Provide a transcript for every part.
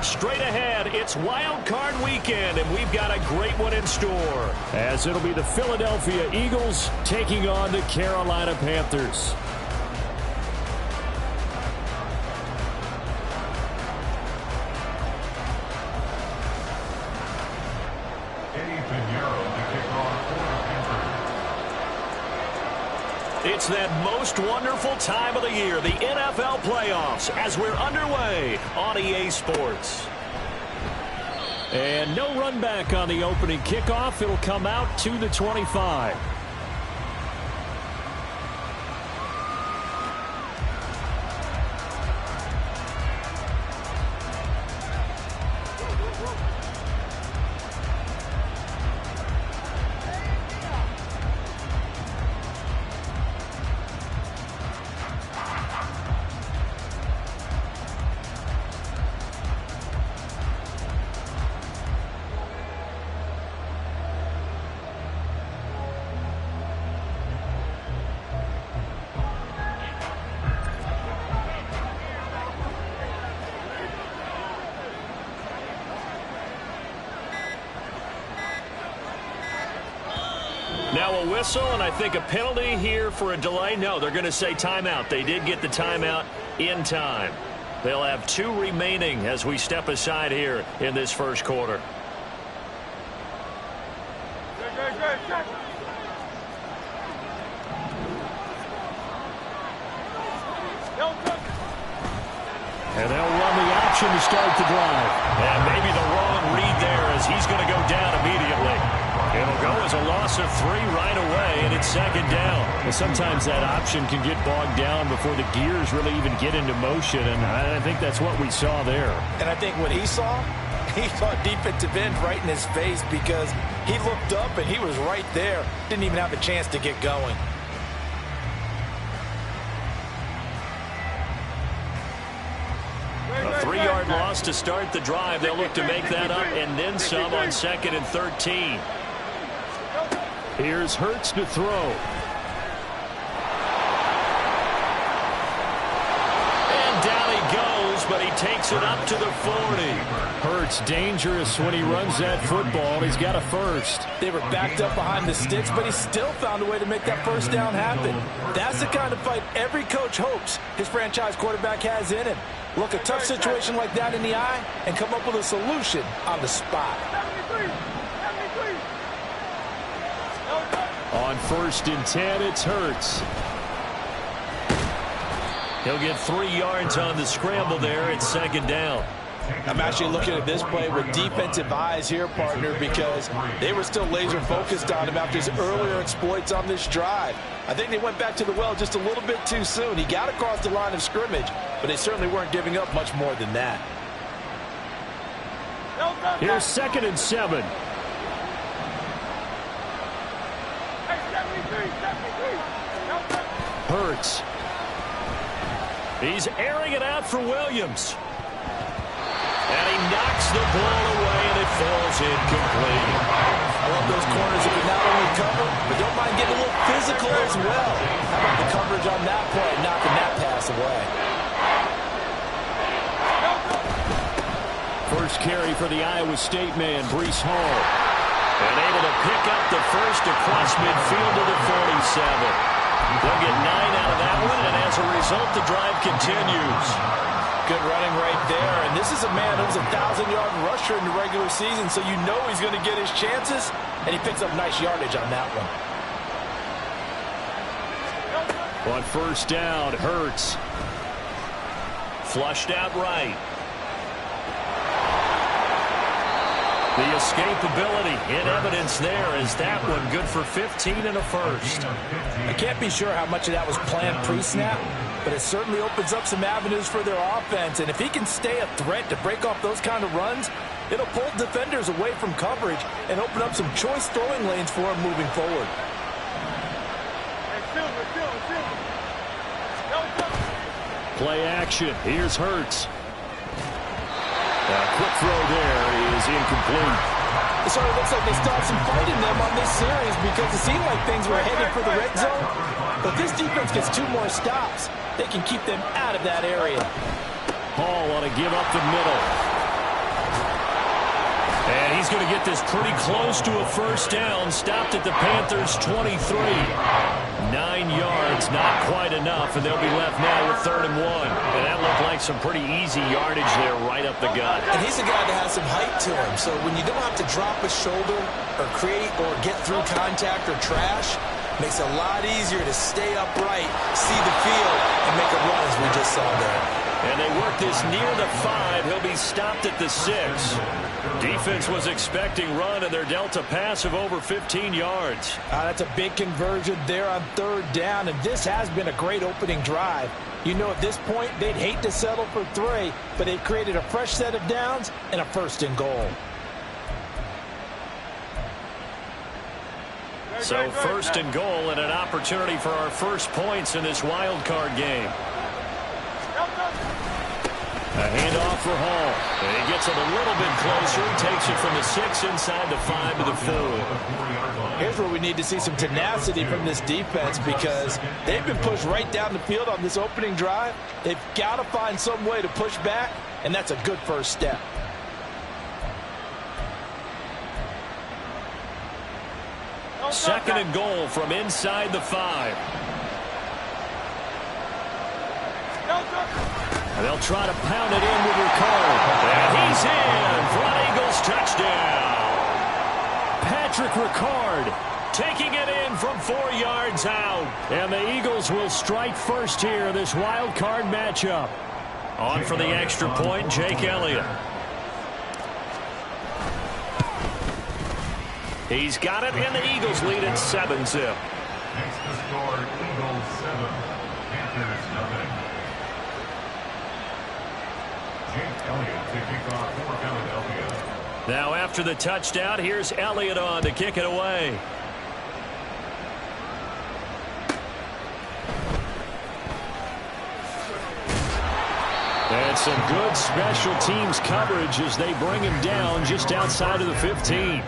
Straight ahead, it's Wild Card Weekend, and we've got a great one in store. As it'll be the Philadelphia Eagles taking on the Carolina Panthers. It's that most wonderful time of the year, the NFL playoffs, as we're underway on EA Sports. And no run back on the opening kickoff. It'll come out to the 25. Now a whistle, and I think a penalty here for a delay. No, they're going to say timeout. They did get the timeout in time. They'll have 2 remaining as we step aside here in this first quarter. And they'll run the option to start the drive. And maybe the wrong read there as he's going to go down immediately. It'll go as a loss of 3 right away, and it's second down. Well, sometimes that option can get bogged down before the gears really even get into motion, and I think that's what we saw there. And I think what he saw defensive end right in his face because he looked up and he was right there. Didn't even have a chance to get going. A 3-yard loss to start the drive. They'll look to make that up and then some on 2nd and 13. Here's Hurts to throw. And down he goes, but he takes it up to the 40. Hurts dangerous when he runs that football. He's got a first. They were backed up behind the sticks, but he still found a way to make that first down happen. That's the kind of fight every coach hopes his franchise quarterback has in him. Look a tough situation like that in the eye and come up with a solution on the spot. On 1st and 10, it's Hurts. He'll get 3 yards on the scramble there. It's 2nd down. I'm actually looking at this play with defensive eyes here, partner, because they were still laser focused on him after his earlier exploits on this drive. I think they went back to the well just a little bit too soon. He got across the line of scrimmage, but they certainly weren't giving up much more than that. Here's 2nd and 7. Hurts. He's airing it out for Williams. And he knocks the ball away, and it falls incomplete. I love those corners who can not only cover, but don't mind getting a little physical as well. How about the coverage on that play, knocking that pass away? First carry for the Iowa State man, Breece Hall. And able to pick up the first across midfield to the 47. They'll get 9 out of that one, and as a result, the drive continues. Good running right there, and this is a man who's a 1,000-yard rusher in the regular season, so you know he's going to get his chances, and he picks up nice yardage on that one. On 1st down, Hurts. Flushed out right. The escapability in evidence there is that one good for 15 and a first. I can't be sure how much of that was planned pre-snap, but it certainly opens up some avenues for their offense. And if he can stay a threat to break off those kind of runs, it'll pull defenders away from coverage and open up some choice throwing lanes for him moving forward. Play action. Here's Hurts. Quick throw there is incomplete. It sort of looks like they still have some fight in them on this series because it seemed like things were headed for the red zone. But this defense gets 2 more stops. They can keep them out of that area. Hall want to give up the middle. he's going to get this pretty close to a first down. Stopped at the Panthers' 23. 9 yards, not quite enough, and they'll be left now with 3rd and 1. And that looked like some pretty easy yardage there right up the gut. And he's a guy that has some height to him, so when you don't have to drop a shoulder or create or get through contact or trash, makes it a lot easier to stay upright, see the field, and make a run as we just saw there. And they work this near the 5. He'll be stopped at the 6. Defense was expecting run, and they're dealt a pass of over 15 yards. That's a big conversion there on 3rd down, and this has been a great opening drive. You know, at this point, they'd hate to settle for 3, but they've created a fresh set of downs and a 1st and goal. So 1st and goal and an opportunity for our first points in this wild card game. A handoff for Hall. And he gets it a little bit closer. He takes it from the 6 inside the 5 to the 4. Here's where we need to see some tenacity from this defense because they've been pushed right down the field on this opening drive. They've got to find some way to push back, and that's a good first step. Second and goal from inside the 5. And they'll try to pound it in with Ricard. And he's in for an Eagles touchdown. Patrick Ricard taking it in from 4 yards out. And the Eagles will strike first here, this wild card matchup. On for the extra point, Jake Elliott. He's got it, and the Eagles lead at 7-zip. Next to score, Eagles 7, Panthers nothing. Jake Elliott to kick off for Philadelphia. Now after the touchdown, here's Elliott on to kick it away. And some good special teams coverage as they bring him down just outside of the 15.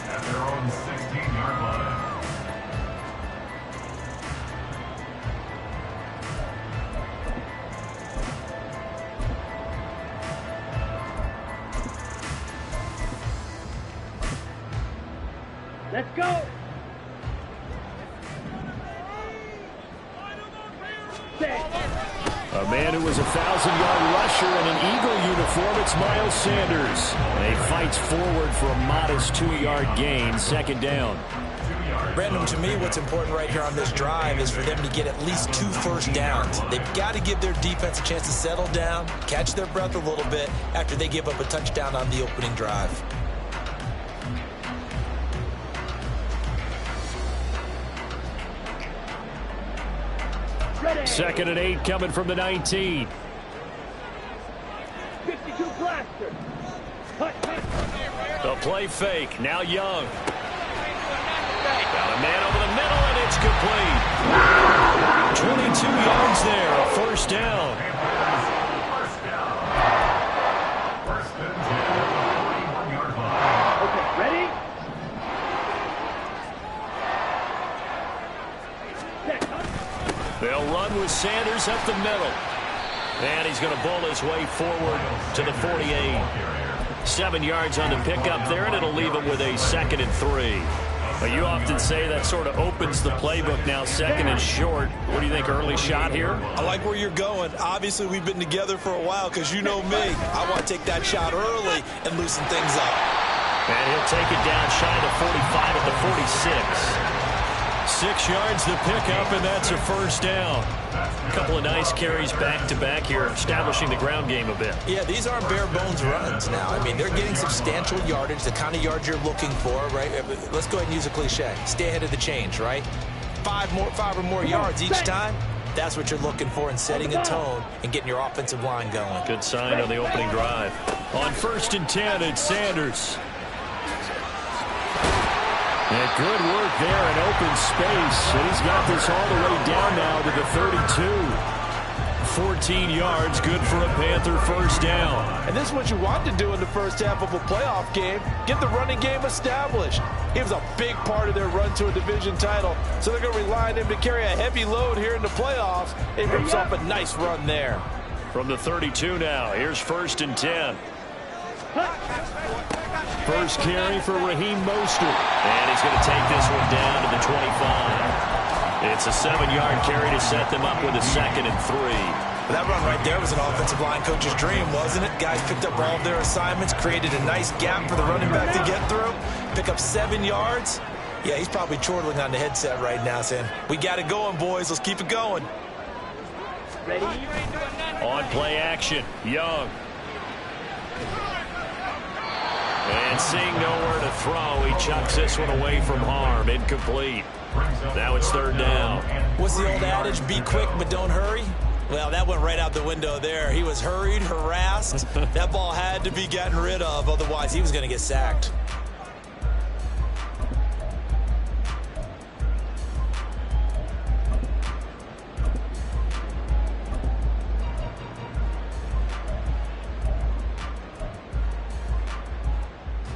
At their own 16-yard line. Let's go. A man who was a 1,000-yard rusher in an Eagle uniform, it's Miles Sanders. And he fights forward for a modest 2-yard gain, 2nd down. Brandon, to me, what's important right here on this drive is for them to get at least 2 first downs. They've got to give their defense a chance to settle down, catch their breath a little bit after they give up a touchdown on the opening drive. Second and 8 coming from the 19. 52 blaster. The play fake. Now Young. Got a man over the middle, and it's complete. 22 yards there. A first down. First down. First and 10 at the 41-yard line. Okay, ready? They'll run with Sanders up the middle. And he's going to bowl his way forward to the 48. 7 yards on the pickup there, and it'll leave him with a 2nd and 3. But you often say that sort of opens the playbook now, 2nd and short. What do you think, early shot here? I like where you're going. Obviously, we've been together for a while because you know me. I want to take that shot early and loosen things up. And he'll take it down shy of the 45 at the 46. 6 yards the pickup, and that's a first down. A couple of nice carries back-to-back here, establishing the ground game a bit. Yeah, these aren't bare-bones runs now. I mean, they're getting substantial yardage, the kind of yards you're looking for, right? Let's go ahead and use a cliche. Stay ahead of the change, right? 5 or more yards each time. That's what you're looking for in setting a tone and getting your offensive line going. Good sign on the opening drive. On 1st and 10, it's Sanders. And good work there in open space. And he's got this all the way down now to the 32. 14 yards, good for a Panther first down. And this is what you want to do in the first half of a playoff game. Get the running game established. He was a big part of their run to a division title. So they're going to rely on him to carry a heavy load here in the playoffs. He rips off a nice run there. From the 32 now, here's 1st and 10. First carry for Raheem Mostert. And he's going to take this one down to the 25. It's a 7-yard carry to set them up with a 2nd and 3. That run right there was an offensive line coach's dream, wasn't it? Guys picked up all of their assignments, created a nice gap for the running back to get through, pick up 7 yards. Yeah, he's probably chortling on the headset right now saying, we got it going, boys. Let's keep it going. Ready? On play action, Young. And seeing nowhere to throw, he chucks this one away from harm. Incomplete. Now it's 3rd down. What's the old adage? Be quick, but don't hurry? Well, that went right out the window there. He was hurried, harassed. That ball had to be gotten rid of, otherwise he was going to get sacked.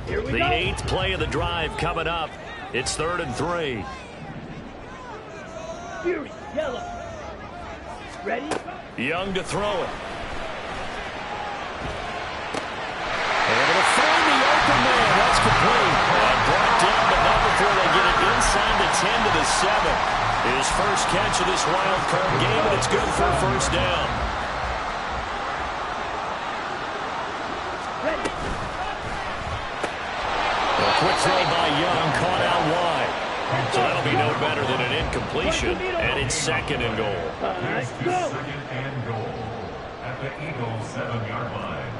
The 8th play of the drive coming up. It's 3rd and 3. Fury, yellow. Ready? Young to throw it. Able to find the open man. That's complete. And brought down, but not before they get it inside the 10 to the 7. His first catch of this wild card game, and it's good for a 1st down. Ready? A quick throw by Young, caught out wide. So that'll be no better than an incompletion, and it's 2nd and goal. Let's go. 2nd and goal at the Eagles' 7-yard line.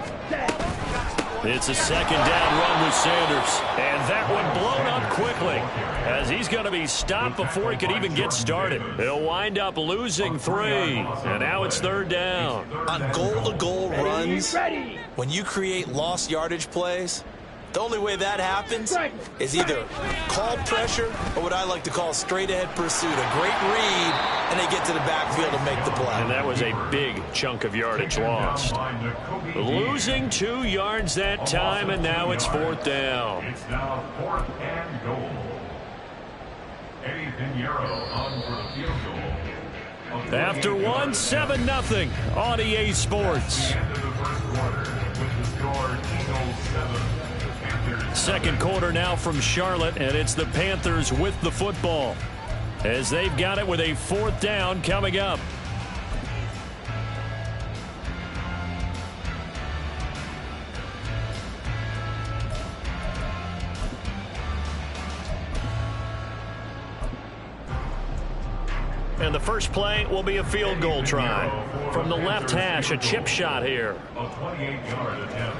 It's a 2nd down run with Sanders. And that one blown up quickly, as he's going to be stopped before he could even get started. He'll wind up losing 3. And now it's 3rd down. On goal-to-goal runs, Ready? when you create lost yardage plays, the only way that happens is either call pressure or what I like to call straight-ahead pursuit. A great read, and they get to the backfield and make the play. And that was a big chunk of yardage lost. Losing 2 yards that time, and now it's 4th down. It's now 4th and goal. Eddie Pinheiro on for the field goal. After 1, 7-0 on EA Sports. End of the 1st quarter with the score Eagles 7. 2nd quarter now from Charlotte, and it's the Panthers with the football, as they've got it with a 4th down coming up. And the first play will be a field goal try. From the left hash, a chip shot here. A 28-yard attempt.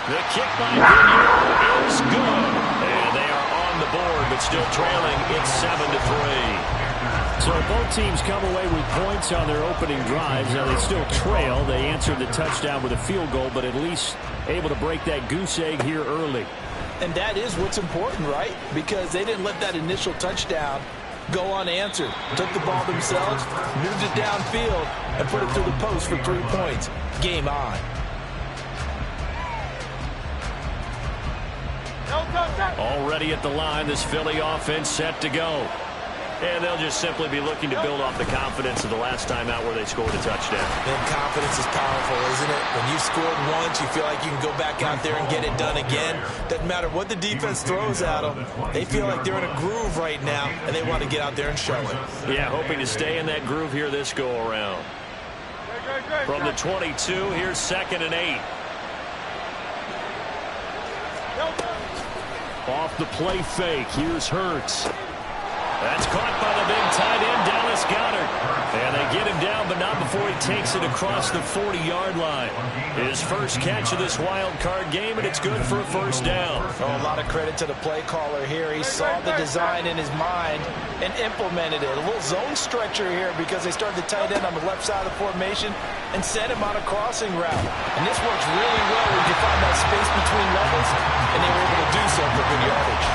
The kick by Pinheiro is good. And they are on the board, but still trailing. It's 7-3. So both teams come away with points on their opening drives. Now they still trail. They answered the touchdown with a field goal, but at least able to break that goose egg here early. And that is what's important, right? Because they didn't let that initial touchdown go unanswered. Took the ball themselves, moved it downfield, and put it through the post for 3 points. Game on. Already at the line, this Philly offense set to go. And they'll just simply be looking to build off the confidence of the last time out where they scored a touchdown. And confidence is powerful, isn't it? When you've scored once, you feel like you can go back out there and get it done again. Doesn't matter what the defense throws at them. They feel like they're in a groove right now, and they want to get out there and show it. Yeah, hoping to stay in that groove here this go-around. From the 22, here's 2nd and 8. Off the play fake, here's Hurts. That's caught by the big tight end, Dallas Goedert. And they get him down, but not before he takes it across the 40-yard line. His first catch of this wild card game, and it's good for a 1st down. Oh, a lot of credit to the play caller here. He saw the design in his mind and implemented it. A little zone stretcher here because they started the tight end on the left side of the formation and sent him on a crossing route. And this works really well when you find that space between levels, and they were able to do so for good yardage.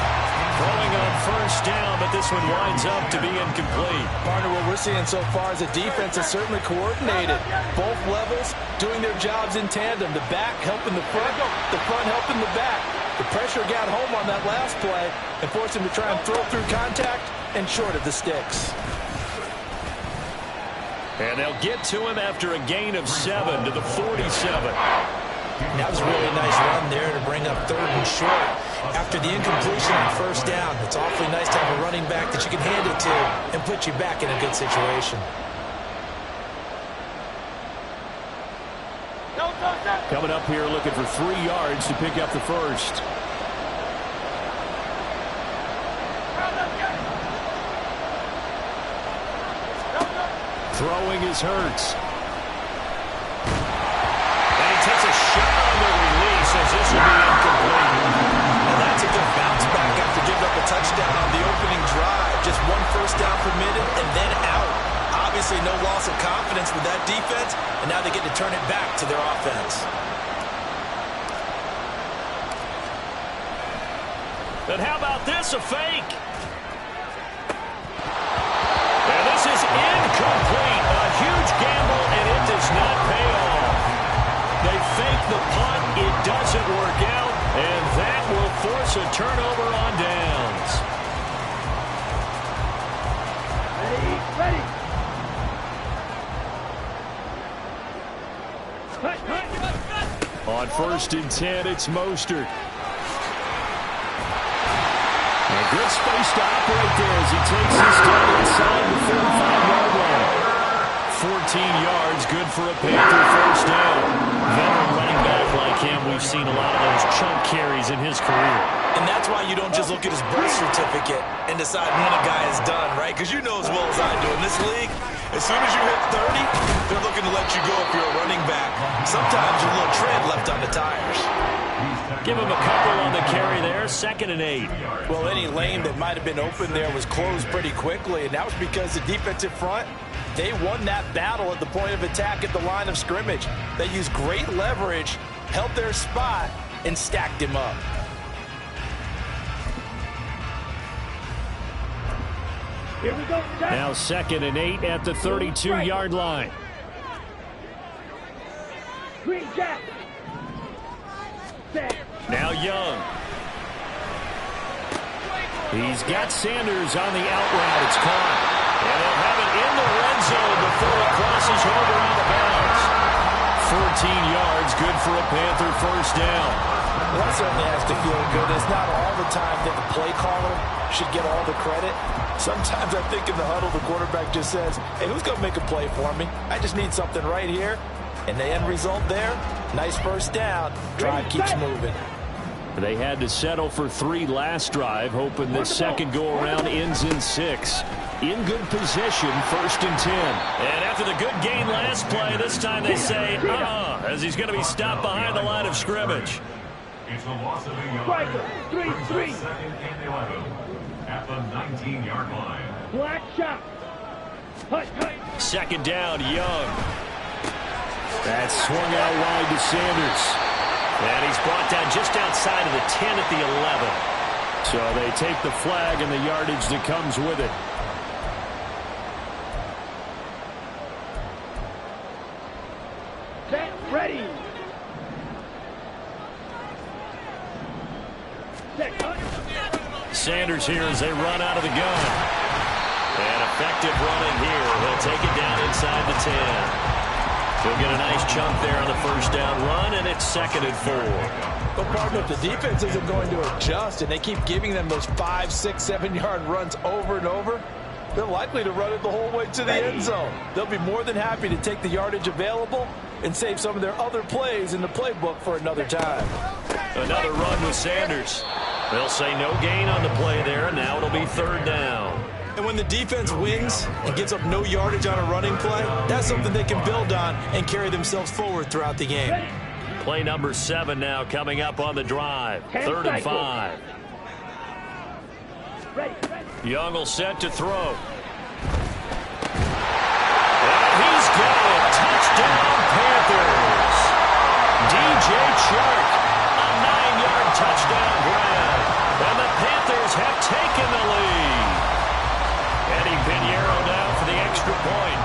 Throwing on 1st down, but this one winds up to be incomplete. Partner, what we're seeing so far is a defense that's certainly coordinated. Both levels doing their jobs in tandem. The back helping the front helping the back. The pressure got home on that last play and forced him to try and throw through contact and short of the sticks. And they'll get to him after a gain of 7 to the 47. That was a really nice run there to bring up 3rd and short. After the incompletion on 1st down, it's awfully nice to have a running back that you can hand it to and put you back in a good situation. Coming up here looking for 3 yards to pick up the first. Throwing is Hurts. And he takes a shot on the release as this will be incomplete. Well, that's a good bounce back after giving up a touchdown on the opening drive. Just 1 first down permitted and then out. Obviously no loss of confidence with that defense, and now they get to turn it back to their offense. And how about this, a fake? And this is incomplete. A huge gamble, and it does not pay off. They fake the punt. It doesn't work out, and that will force a turnover on downs. Ready. On 1st and 10, it's Mostert. A good space to operate there as he takes his step inside the 35-yard line. 14 yards, good for a Panther first down. Veteran running back like him, we've seen a lot of those chunk carries in his career. And that's why you don't just look at his birth certificate and decide when a guy is done, right? Because you know as well as I do, in this league, as soon as you hit 30, they're looking to let you go if you're a running back. Sometimes there's a little tread left on the tires. Give him a couple on the carry there, 2nd and 8. Well, any lane that might have been open there was closed pretty quickly, and that was because the defensive front, they won that battle at the point of attack at the line of scrimmage. They used great leverage, held their spot, and stacked him up. Here we go. Now 2nd and 8 at the 32-yard line. Green Jack. Set. Now Young. He's got Sanders on the out route. It's caught. And they'll have it in the red zone before it crosses over out of bounds. 14 yards, good for a Panther first down. Well, that certainly has to feel good. It's not all the time that the play caller should get all the credit. Sometimes I think in the huddle, the quarterback just says, hey, who's going to make a play for me? I just need something right here. And the end result there, nice first down. Drive keeps moving. They had to settle for 3 last drive, hoping this second go-around ends in 6. In good position, 1st and 10. And after the good gain last play, this time they say, as he's going to be stopped behind the line of scrimmage. It's a loss of a yard. Striker, 3-3. 2nd and 11 at the 19-yard line. Black shot. Hut. 2nd down, Young. That's swung out wide to Sanders. And he's brought down just outside of the 10 at the 11. So they take the flag and the yardage that comes with it. Set. Ready. Set. Sanders here as they run out of the gun. And effective running here. He'll take it down inside the 10. He'll get a nice chunk there on the first down run, and it's 2nd and 4. But partner, if the defense isn't going to adjust and they keep giving them those 5, 6, 7-yard runs over and over, they're likely to run it the whole way to the end zone. They'll be more than happy to take the yardage available and save some of their other plays in the playbook for another time. Another run with Sanders. They'll say no gain on the play there, and now it'll be 3rd down. And when the defense wins and gives up no yardage on a running play, that's something they can build on and carry themselves forward throughout the game. Play number 7 now coming up on the drive. 3rd and 5. Ready. Young will set to throw. And he's got it. Touchdown, Panthers. DJ Chark, a 9-yard touchdown grab. And the Panthers have taken the lead. Eddie Pinheiro down for the extra point.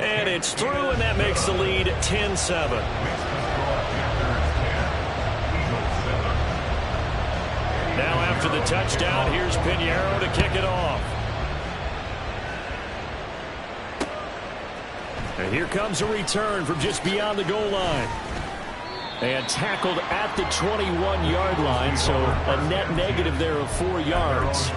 And it's through, and that makes the lead 10-7. Now after the touchdown, here's Pinheiro to kick it off. And here comes a return from just beyond the goal line. And tackled at the 21-yard line, so a net negative there of 4 yards.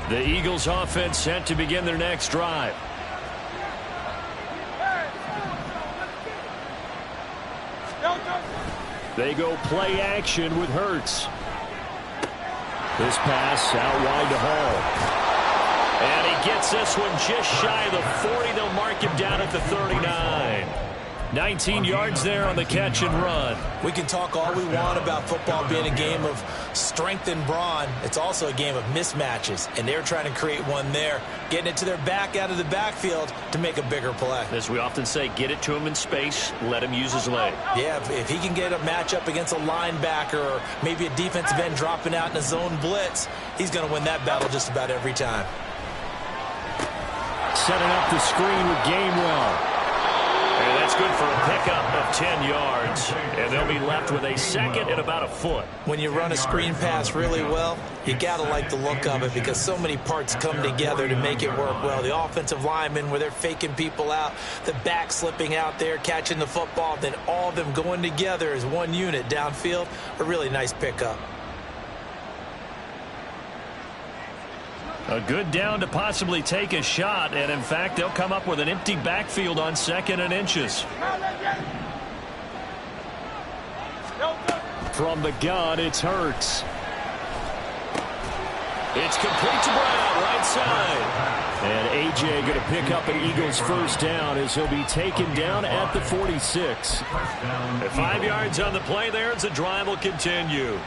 The Eagles offense set to begin their next drive. They go play action with Hurts. This pass out wide to Hall. And he gets this one just shy of the 40. They'll mark him down at the 39. 19 yards there on the catch and run. We can talk all we want about football being a game of strength and brawn. It's also a game of mismatches, and they're trying to create one there, getting it to their back out of the backfield to make a bigger play. As we often say, get it to him in space, let him use his leg. Yeah, if he can get a matchup against a linebacker or maybe a defensive end dropping out in a zone blitz, he's going to win that battle just about every time. Setting up the screen with Gainwell. And that's good for a pickup of 10 yards. And they'll be left with a second and about a foot. When you run a screen pass really well, you got to like the look of it because so many parts come together to make it work well. The offensive linemen where they're faking people out, the back slipping out there, catching the football, then all of them going together as one unit downfield. A really nice pickup. A good down to possibly take a shot, and in fact, they'll come up with an empty backfield on 2nd and inches. From the gun, it's Hurts. It's complete to Brown, right side. And A.J. going to pick up an Eagles first down as he'll be taken down at the 46. At 5 yards on the play there as the drive will continue.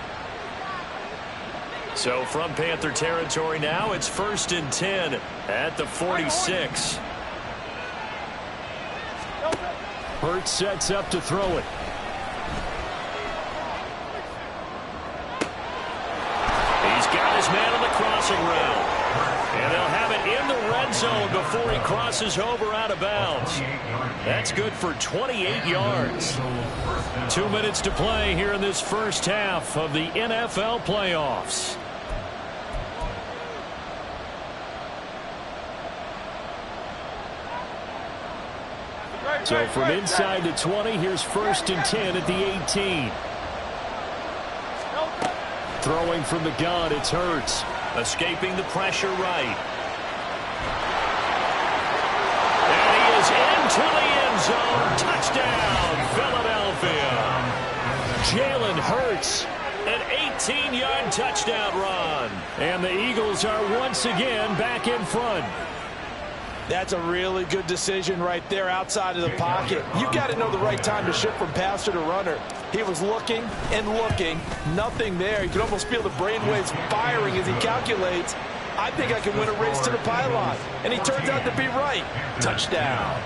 So from Panther territory now, it's 1st and 10 at the 46. Hurts sets up to throw it. He's got his man on the crossing route. And they'll have it in the red zone before he crosses over out of bounds. That's good for 28 yards. 2 minutes to play here in this first half of the NFL playoffs. So from inside the 20, here's 1st and 10 at the 18. Throwing from the gun, it's Hurts. Escaping the pressure right. And he is into the end zone. Touchdown, Philadelphia. Jalen Hurts, an 18-yard touchdown run. And the Eagles are once again back in front. That's a really good decision right there outside of the pocket. You've got to know the right time to shift from passer to runner. He was looking and looking, nothing there. You can almost feel the brainwaves firing as he calculates, I think I can win a race to the pylon. And he turns out to be right. Touchdown.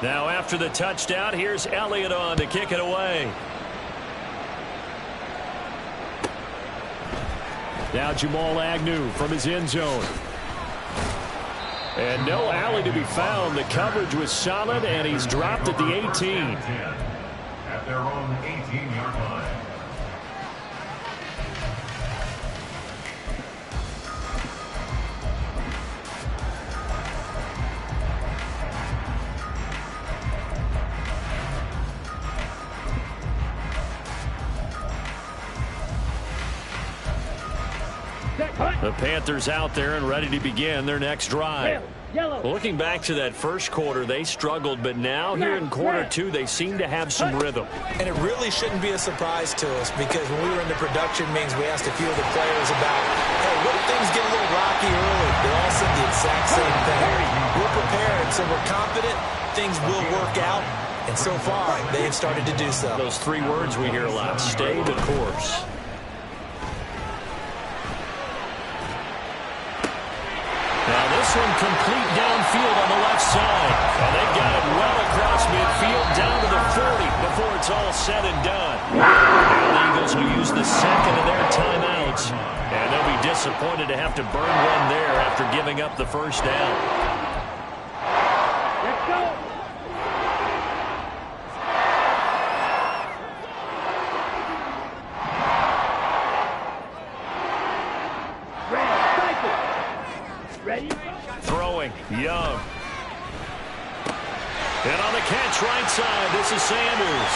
Now after the touchdown, here's Elliott on to kick it away. Now Jamal Agnew from his end zone. And no alley to be found. The coverage was solid, and he's dropped at the 18. At their own 18-yard line. The Panthers out there and ready to begin their next drive. Yellow. Looking back to that first quarter, they struggled, but now here in quarter two, they seem to have some rhythm. And it really shouldn't be a surprise to us because when we were in the production meetings, we asked a few of the players about, hey, what if things get a little rocky early? They all said the exact same thing. We're prepared, so we're confident things will work out. And so far, they have started to do so. Those three words we hear a lot, stay the course. Now this one complete downfield on the left side. And they've got it well across midfield down to the 40 before it's all said and done. Now the Eagles will use the 2nd and Disappointed to have to burn one there after giving up the first down. Let's go. Ready? Throwing, Young. And on the catch right side, this is Sanders.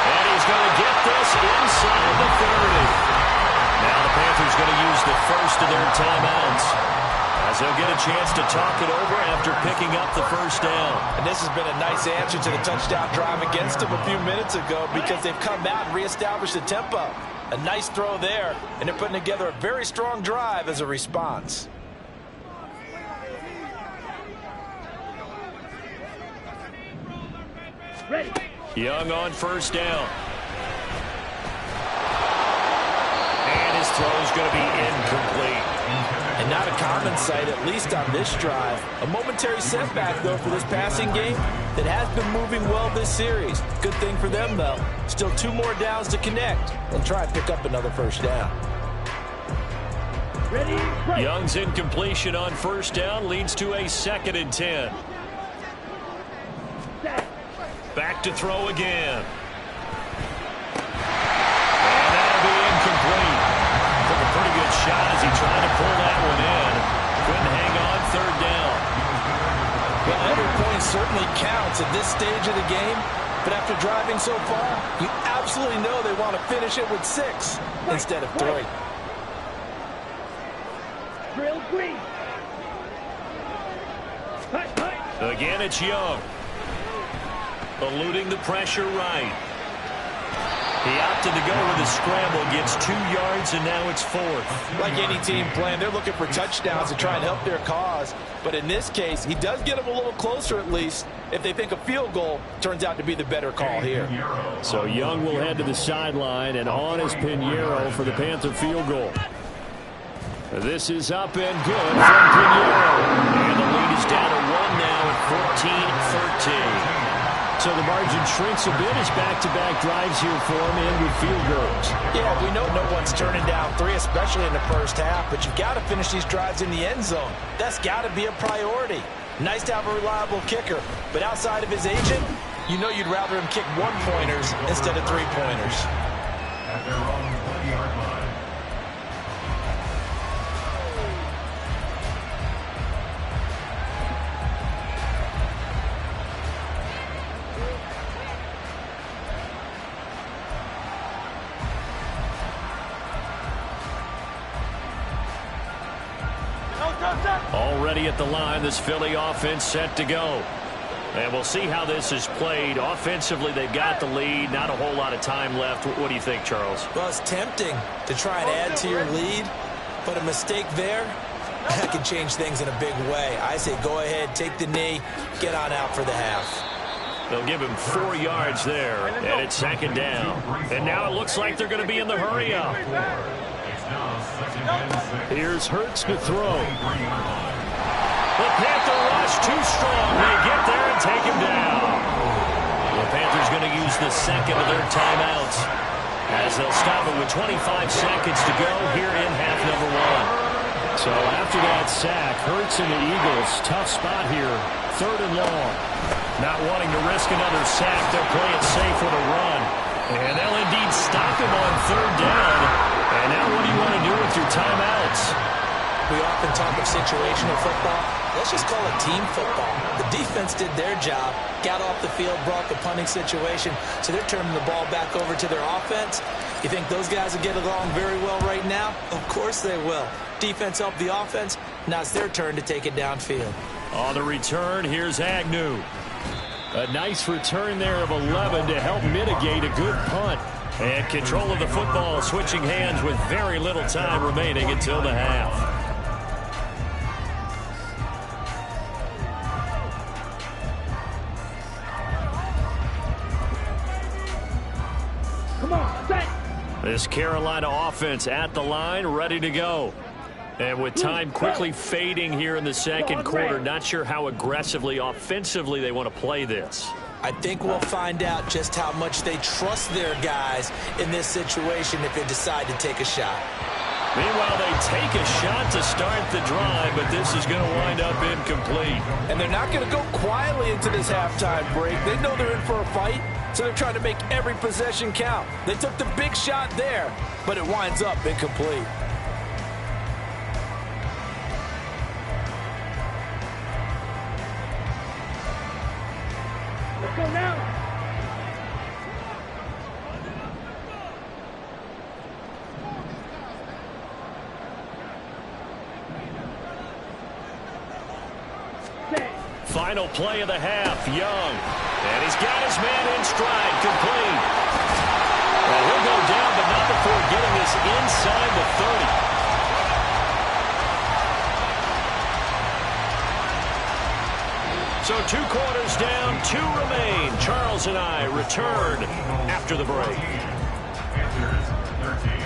And he's going to get this inside the 30. Now the Panthers going to use the first of their timeouts, as they'll get a chance to talk it over after picking up the first down. And this has been a nice answer to the touchdown drive against them a few minutes ago, because they've come out and reestablished the tempo. A nice throw there, and they're putting together a very strong drive as a response. Ready. Young on first down. And his throw is going to be incomplete. And not a common sight, at least on this drive. A momentary setback, though, for this passing game that has been moving well this series. Good thing for them, though. Still 2 more downs to connect. They'll try and pick up another first down. Ready. Play. Young's incompletion on first down leads to a 2nd and 10. Set. Back to throw again. And that'll be incomplete. Took a pretty good shot as he tried to pull that one in. Couldn't hang on 3rd down. Well, every point certainly counts at this stage of the game. But after driving so far, you absolutely know they want to finish it with 6 instead of 3. Drill green. Hut, hut. Again, it's Young. Eluding the pressure right. He opted to go with a scramble, gets 2 yards, and now it's 4th. Like any team playing, they're looking for touchdowns to try and help their cause. But in this case, he does get them a little closer at least if they think a field goal turns out to be the better call here. So Young will head to the sideline, and on is Pinheiro for the Panther field goal. This is up and good from Pinheiro. And the lead is down to 1 now at 14-13. So the margin shrinks a bit as back-to-back drives here for him and with field goals. Yeah, we know no one's turning down 3, especially in the first half, but you've got to finish these drives in the end zone. That's got to be a priority. Nice to have a reliable kicker, but outside of his agent, you know you'd rather him kick 1-pointers instead of 3-pointers. At their own 20-yard line. Already at the line, this Philly offense set to go. And we'll see how this is played. Offensively, they've got the lead. Not a whole lot of time left. What do you think, Charles? Well, it's tempting to try and add to your lead, but a mistake there, that can change things in a big way. I say go ahead, take the knee, get on out for the half. They'll give him 4 yards there, and it's 2nd down. And now it looks like they're going to be in the hurry-up. Here's Hurts to throw. The Panther rush too strong. They get there and take him down. The Panthers going to use the 2nd of their timeouts, as they'll stop it with 25 seconds to go here in half number 1. So after that sack, Hurts and the Eagles, tough spot here, 3rd and long. Not wanting to risk another sack, they'll play it safe with a run. And they'll indeed stop him on 3rd down. And now what do you want to do with your timeouts? We often talk of situational football. Let's just call it team football. The defense did their job, got off the field, brought the punting situation, so they're turning the ball back over to their offense. You think those guys will get along very well right now? Of course they will. Defense helped the offense. Now it's their turn to take it downfield. On the return, here's Agnew. A nice return there of 11 to help mitigate a good punt. And control of the football switching hands with very little time remaining until the half. Come on, set. This Carolina offense at the line, ready to go. And with time quickly fading here in the 2nd quarter, not sure how aggressively, offensively they want to play this. I think we'll find out just how much they trust their guys in this situation if they decide to take a shot. Meanwhile, they take a shot to start the drive, but this is going to wind up incomplete. And they're not going to go quietly into this halftime break. They know they're in for a fight, so they're trying to make every possession count. They took the big shot there, but it winds up incomplete. Let's go now. Final play of the half, Young. And he's got his man in stride, complete. Well, he'll go down, but not before getting this inside the 30. So 2 quarters down, 2 remain. Charles and I return after the break. Panthers 13.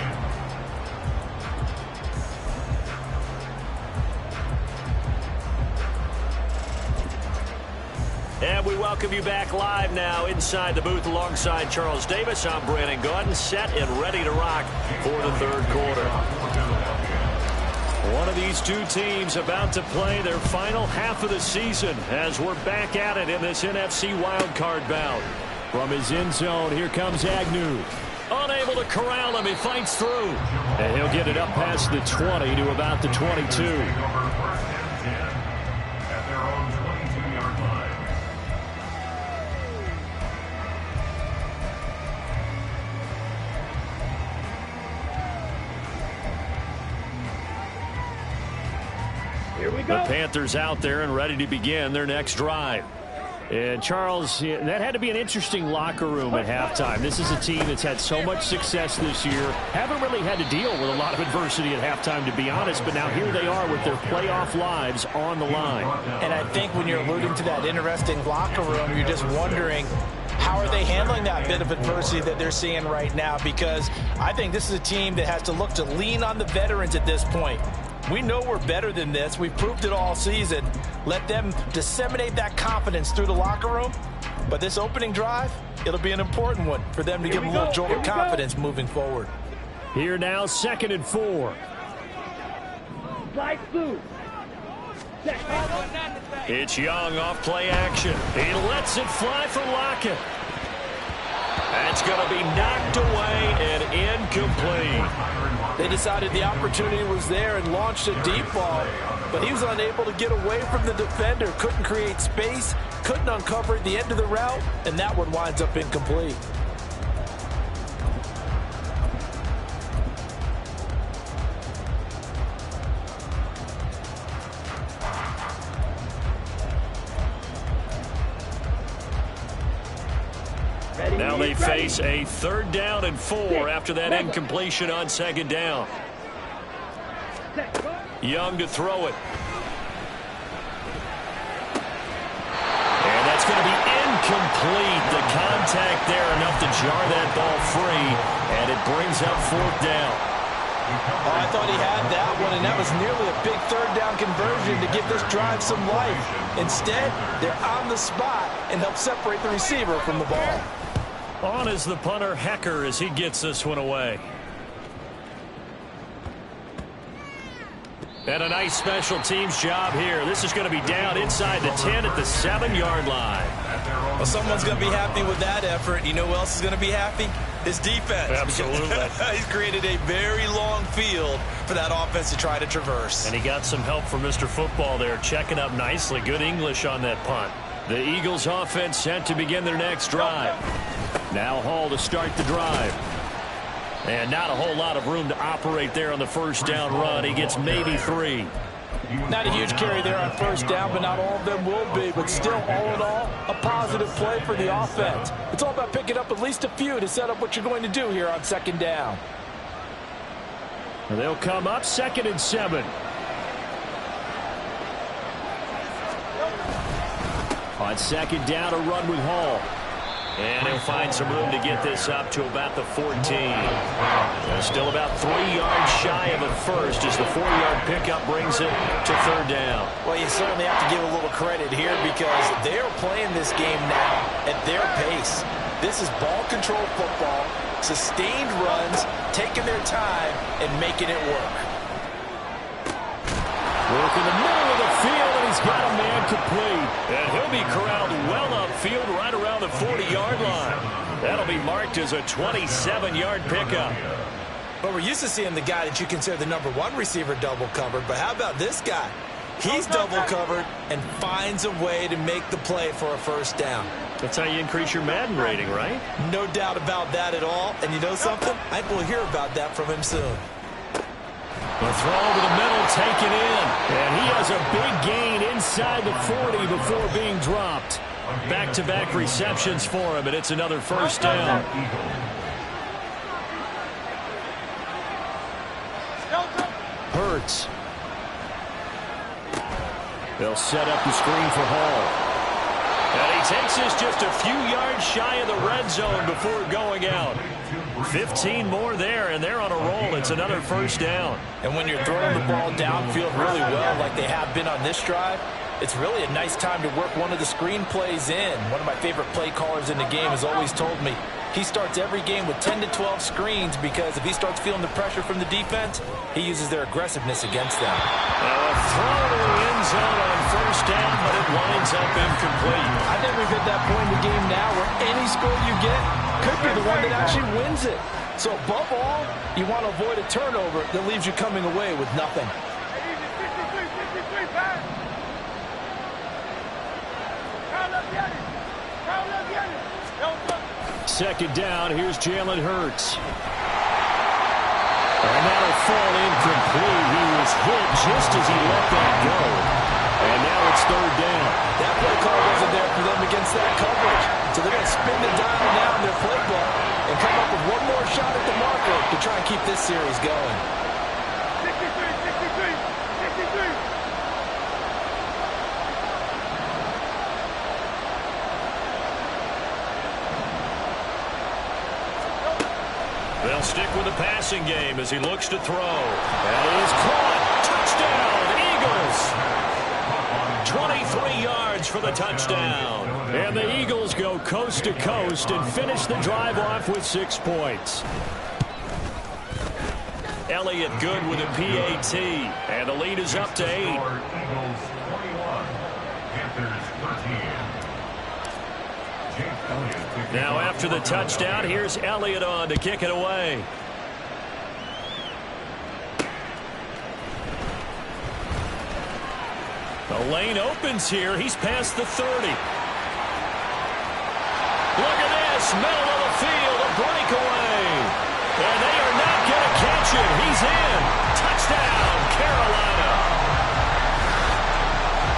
And we welcome you back live now inside the booth alongside Charles Davis. I'm Brandon Gaudin, set and ready to rock for the 3rd quarter. One of these 2 teams about to play their final half of the season as we're back at it in this NFC wildcard bout. From his end zone, here comes Agnew. Unable to corral him, he fights through. And he'll get it up past the 20 to about the 22. The Panthers out there and ready to begin their next drive. And Charles, that had to be an interesting locker room at halftime. This is a team that's had so much success this year. Haven't really had to deal with a lot of adversity at halftime, to be honest. But now here they are with their playoff lives on the line. And I think when you're alluding to that interesting locker room, you're just wondering, how are they handling that bit of adversity that they're seeing right now? Because I think this is a team that has to look to lean on the veterans at this point. We know we're better than this. We've proved it all season. Let them disseminate that confidence through the locker room. But this opening drive, it'll be an important one for them to give them a little jolt of confidence moving forward. Here now, 2nd and 4. Slide through. It's Young off play action. He lets it fly for Lockett. That's going to be knocked away and incomplete. They decided the opportunity was there and launched a deep ball, but he was unable to get away from the defender, couldn't create space, couldn't uncover the end of the route, and that one winds up incomplete. Now they face a 3rd down and 4 after that incompletion on 2nd down. Young to throw it. And that's going to be incomplete. The contact there enough to jar that ball free, and it brings up 4th down. Oh, I thought he had that one, and that was nearly a big 3rd down conversion to give this drive some life. Instead, they're on the spot and help separate the receiver from the ball. On is the punter, Hecker, as he gets this one away. And a nice special teams job here. This is going to be down inside the 10 at the 7-yard line. Well, someone's going to be happy with that effort. You know who else is going to be happy? His defense. Absolutely. He's created a very long field for that offense to try to traverse. And he got some help from Mr. Football there, checking up nicely. Good English on that punt. The Eagles offense set to begin their next drive. Now Hall to start the drive. And not a whole lot of room to operate there on the 1st down run. He gets maybe 3. Not a huge carry there on 1st down, but not all of them will be. But still, all in all, a positive play for the offense. It's all about picking up at least a few to set up what you're going to do here on 2nd down. They'll come up 2nd and 7. On 2nd down, a run with Hall. And he'll find some room to get this up to about the 14. Still about 3 yards shy of a first as the 4-yard pickup brings it to 3rd down. Well, you certainly have to give a little credit here because they're playing this game now at their pace. This is ball control football, sustained runs, taking their time, and making it work. Work in the middle of the field, and he's got a man complete. And he'll be corralled well upfield right around the 40-yard line. That'll be marked as a 27-yard pickup. But we're used to seeing the guy that you consider the #1 receiver double covered. But how about this guy? He's double covered and finds a way to make the play for a first down. That's how you increase your Madden rating, right? No doubt about that at all. And you know something? I think we'll hear about that from him soon. The throw to the middle, taken in. And he has a big gain inside the 40 before being dropped. Back-to-back receptions for him, and it's another first down. Hurts. They'll set up the screen for Hall. And he takes us just a few yards shy of the red zone before going out. 15 more there, and they're on a roll. It's another first down. And when you're throwing the ball downfield really well like they have been on this drive, it's really a nice time to work one of the screen plays in. One of my favorite play callers in the game has always told me he starts every game with 10 to 12 screens because if he starts feeling the pressure from the defense, he uses their aggressiveness against them. Now a throw to the end zone on first down, but it winds up incomplete. I think we've hit that point in the game now where any score you get could be the one that actually wins it. So above all, you want to avoid a turnover that leaves you coming away with nothing. Second down, here's Jalen Hurts. And that'll fall incomplete. He was hit just as he let that go. And now it's third down. That play call wasn't there for them against that coverage. So they're going to spin the dial now in their playbook and come up with one more shot at the marker to try and keep this series going. 63. They'll stick with the passing game as he looks to throw. That is caught. Touchdown, Eagles. 23 yards for the touchdown. And the Eagles go coast to coast and finish the drive off with 6 points. Elliott good with a PAT. And the lead is up to 8. Eagles 21, Panthers 13. Now after the touchdown, here's Elliott on to kick it away. The lane opens here. He's past the 30. Look at this. Middle of the field. A breakaway. And they are not going to catch it. He's in. Touchdown, Carolina.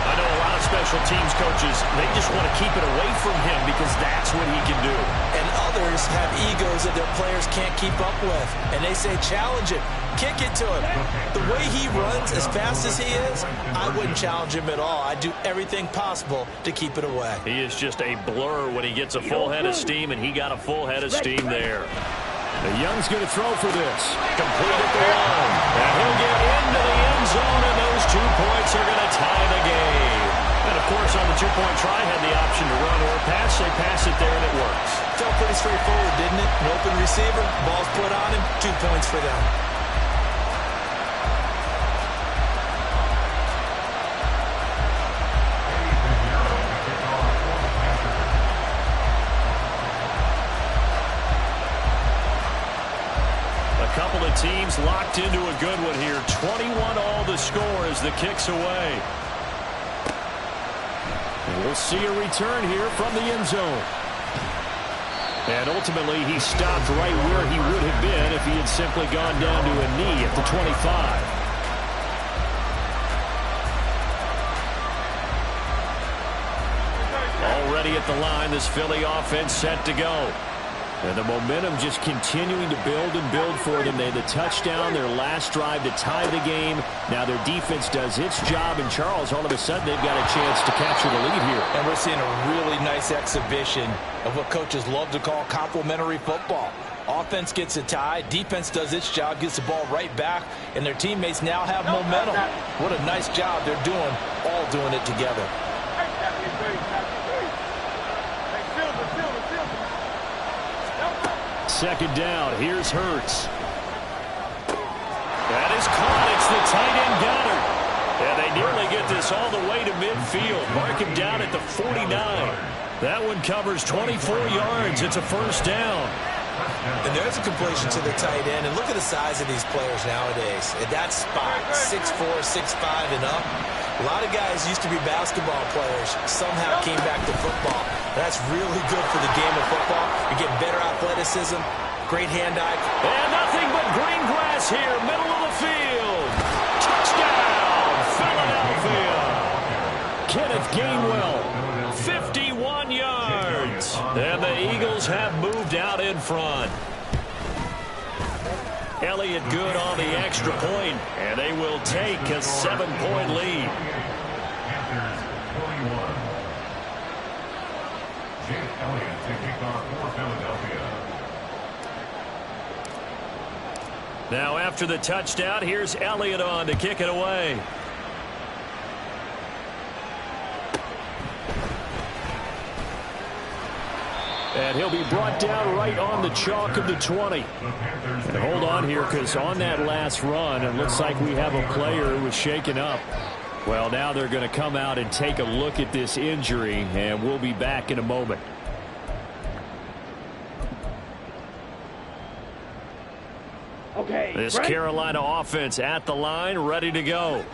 I know a lot of special teams coaches, they just want to keep it away from him because that's what he can do. And others have egos that their players can't keep up with. And they say, challenge it. Kick it to him. The way he runs as fast as he is, I wouldn't challenge him at all. I'd do everything possible to keep it away. He is just a blur when he gets a full head of steam, and he got a full head of steam there. The Young's going to throw for this. Complete at the line. And he'll get into the end zone, and those 2 points are going to tie the game. And, of course, on the two-point try, had the option to run or pass. They pass it there, and it works. Felt pretty straightforward, didn't it? An open receiver, ball's put on him, 2 points for them. Couple of teams locked into a good one here. 21 all the score as the kick's away. And we'll see a return here from the end zone. And ultimately he stopped right where he would have been if he had simply gone down to a knee at the 25. Already at the line, this Philly offense set to go. And the momentum just continuing to build and build for them. They had the touchdown, their last drive to tie the game. Now their defense does its job, and Charles, all of a sudden, they've got a chance to capture the lead here. And we're seeing a really nice exhibition of what coaches love to call complementary football. Offense gets a tie, defense does its job, gets the ball right back, and their teammates now have momentum. What a nice job they're doing, all doing it together. Second down. Here's Hurts. That is caught. It's the tight end Goddard. And they nearly get this all the way to midfield. Mark him down at the 49. That one covers 24 yards. It's a first down. And there's a completion to the tight end. And look at the size of these players nowadays. At that spot, 6'4", 6'5", and up. A lot of guys used to be basketball players, somehow came back to football. That's really good for the game of football. You get better athleticism, great hand-eye. And nothing but green grass here, middle of the field. Touchdown, Philadelphia. Kenneth Gainwell, 51 yards. And the Eagles have moved out in front. Elliott good on the extra point, and they will take a 7-point lead. Panthers 41. Jake Elliott to kick off for Philadelphia. Now after the touchdown, here's Elliott on to kick it away. And he'll be brought down right on the chalk of the 20. And hold on here, because on that last run, it looks like we have a player who was shaken up. Well, now they're going to come out and take a look at this injury, and we'll be back in a moment. Okay. This ready? Carolina offense at the line, ready to go.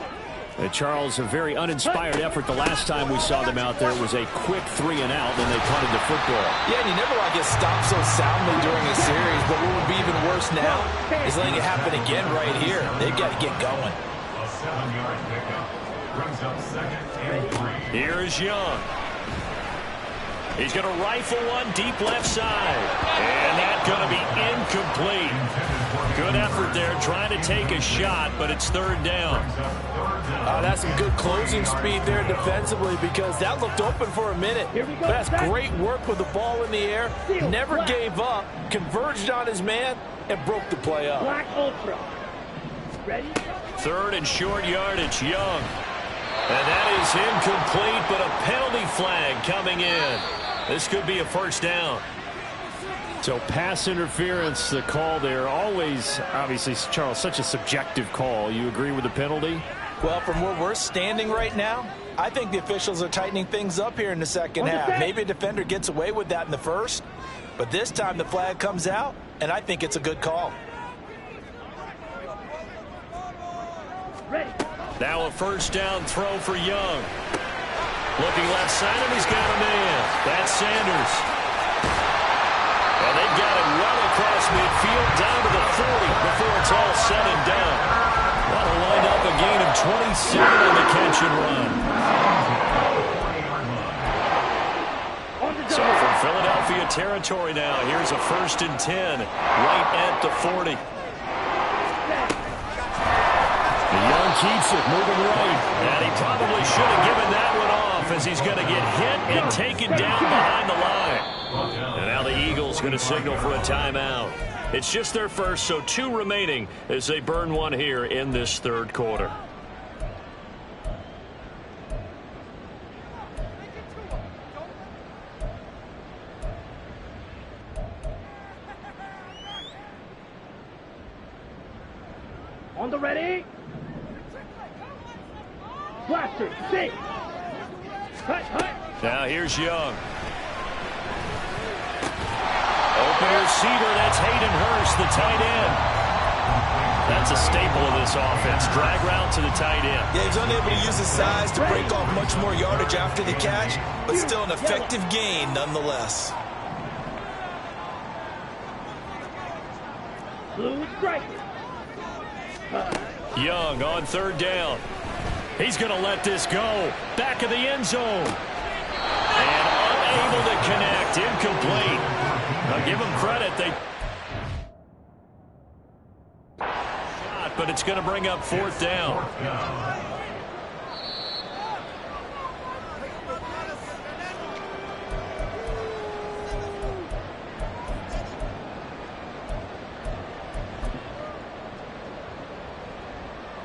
And Charles, a very uninspired effort the last time we saw them out there. It was a quick 3 and out, then they punted the football. Yeah, and you never want to get stopped so soundly during a series, but what would be even worse now is letting it happen again right here. They've got to get going. A 7-yard pickup brings up 2nd and 3. Here is Young. He's going to rifle one deep left side. And that's going to be incomplete. Good effort there trying to take a shot, but it's 3rd down. That's some good closing speed there defensively, because that looked open for a minute. But that's great work with the ball in the air. Never gave up, converged on his man, and broke the play up. Black Ultra. Ready? 3rd and short yardage, Young. And that is incomplete, but a penalty flag coming in. This could be a first down. So pass interference, the call there. Always, obviously, Charles, such a subjective call. You agree with the penalty? Well, from where we're standing right now, I think the officials are tightening things up here in the second half. Maybe a defender gets away with that in the first, but this time the flag comes out, and I think it's a good call. Ready? Now a first down throw for Young. Looking left side, and he's got a man. That's Sanders. And they've got him well across midfield, down to the 40 before it's all said and done. That'll wind up a gain of 27 on the catch and run. So from Philadelphia territory now, here's a 1st and 10, right at the 40. Young keeps it, moving right. And he probably should have given that one off, as he's going to get hit and taken down behind the line. And now the Eagles going to signal for a timeout. It's just their first, so 2 remaining as they burn one here in this 3rd quarter. On the ready? Blaster, 6. Hut. Now here's Young. Open receiver, that's Hayden Hurst, the tight end. That's a staple of this offense. Drag route to the tight end. Yeah, he's unable to use his size to break off much more yardage after the catch, but still an effective gain nonetheless. Blue striker. Young on 3rd down. He's going to let this go. Back of the end zone. And unable to connect. Incomplete. I'll give them credit. But it's going to bring up 4th down.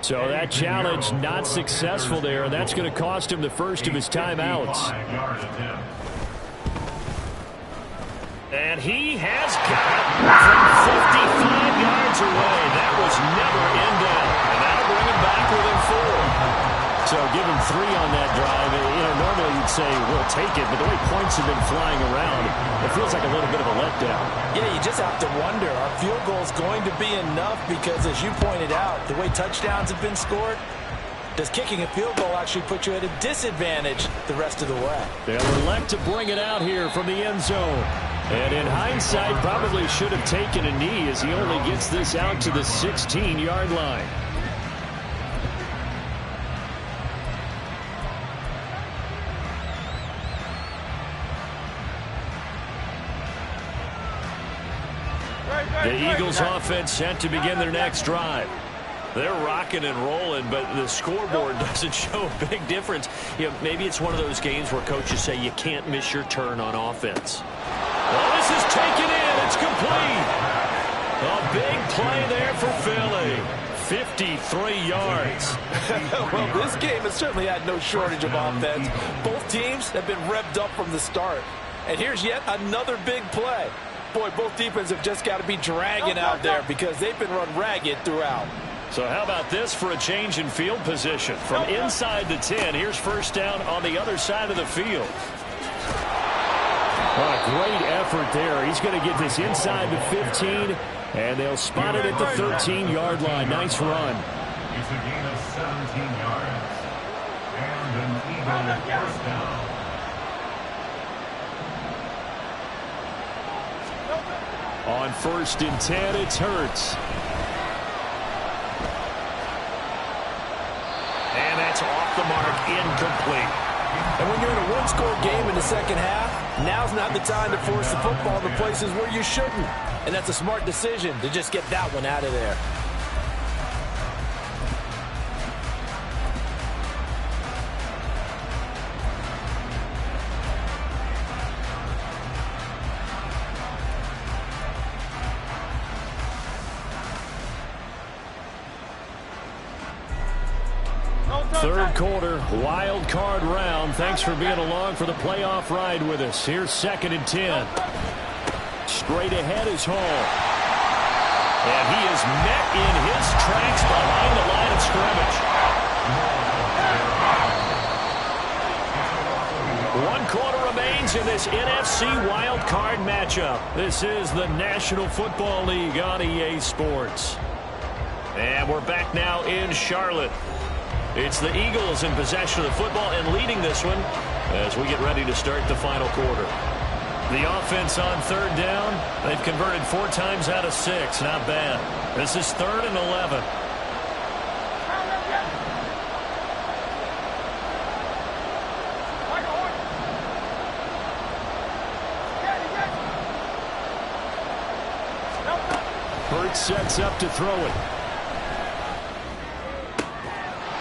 So that challenge not successful there, and that's going to cost him the first of his timeouts. And he has got it. From 55 yards away, that was never in down. And that'll bring him back within 4. So give him 3 on that drive. Normally you'd say, we'll take it, but the way points have been flying around, it feels like a little bit of a letdown. Yeah, you just have to wonder, are field goals going to be enough? Because as you pointed out, the way touchdowns have been scored, does kicking a field goal actually put you at a disadvantage the rest of the way? They'll elect to bring it out here from the end zone. And in hindsight, probably should have taken a knee as he only gets this out to the 16-yard line. The Eagles offense set to begin their next drive. They're rocking and rolling, but the scoreboard doesn't show a big difference. Maybe it's one of those games where coaches say you can't miss your turn on offense. Well, this is taken in. It's complete. A big play there for Philly. 53 yards. Well, this game has certainly had no shortage of offense. Both teams have been revved up from the start. And here's yet another big play. Boy, both defenses have just got to be dragging out there because they've been run ragged throughout. So how about this for a change in field position? From inside the 10, here's first down on the other side of the field. What a great effort there. He's going to get this inside the 15, and they'll spot it at the 13-yard line. Nice run. It's a gain of 17 yards. And an Eagle first down. On 1st and 10, it's Hurts. And that's off the mark, incomplete. And when you're in a one-score game in the second half, now's not the time to force the football in the places where you shouldn't. And that's a smart decision to just get that one out of there. Third quarter, wild card round. Thanks for being along for the playoff ride with us. Here's 2nd and 10. Straight ahead is Hall. And he is met in his tracks behind the line of scrimmage. 1 quarter remains in this NFC wild card matchup. This is the National Football League on EA Sports. And we're back now in Charlotte. It's the Eagles in possession of the football and leading this one as we get ready to start the final quarter. The offense on 3rd down. They've converted 4 times out of 6. Not bad. This is 3rd and 11. Hurts sets up to throw it.